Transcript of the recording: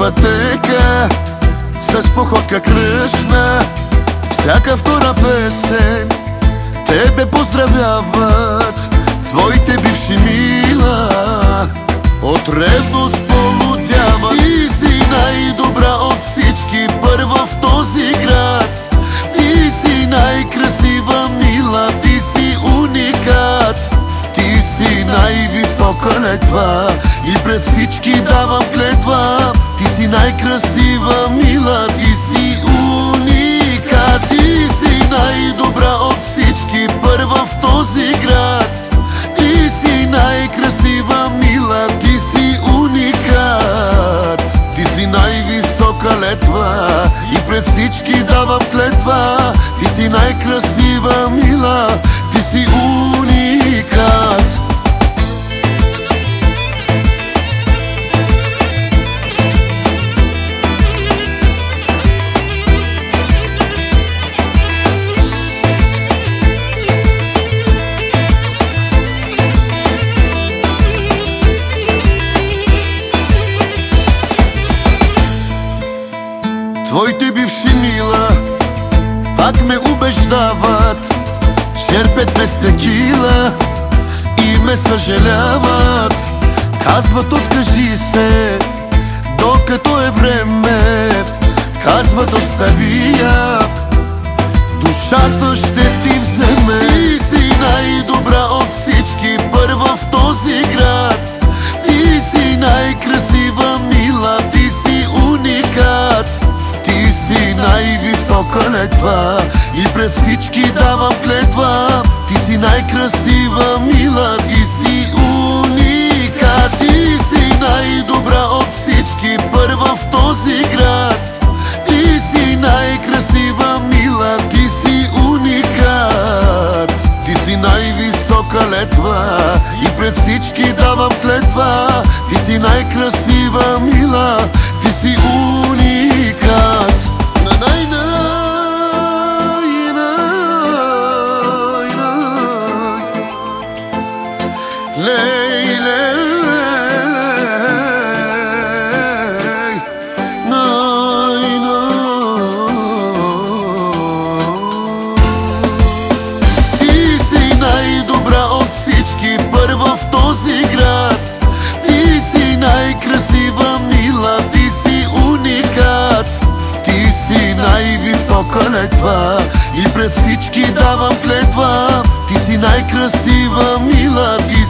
пътека с походка кръшна, всяка втора песен тебе поздравяват твоите бивши мила. От ревност полудяват. Ти си най-добра от всички, първа в този град. Ти си най-красива мила, ти си уникат. Ти си най-висока летва и пред всички давам клетва. Ти си най-красива мила, ти си уникат. Ти си най-добра от всички, първа в този град. Ти си най-красива мила, ти си уникат. Ти си най-висока летва и пред всички давам клетва. Ти си най-красива мила, ти си уникат. Твоите бивши мила пак ме убеждават, черпят без текила и ме съжаляват. Казват откажи се, докато е време. Казват остави я, душата ще ти вземе. Ти си най-добра от всички, първа в този град. Ти си най-красива мила, ти си уникат. Ти си най-висока летва и пред всички давам клетва. Ти си най-красива мила, ти си уникат. Ти си най-добра от всички, първа в този град. Ти си най-красива мила, ти си уникат. Ти си най-висока летва и пред всички давам клетва. Ти си най-красива мила, ти си уникат. Ти си най-добра от всички, първа в този град. Ти си най-красива мила, ти си уникат. Ти си най-висока летва и пред всички давам клетва. Ти си най-красива мила, ти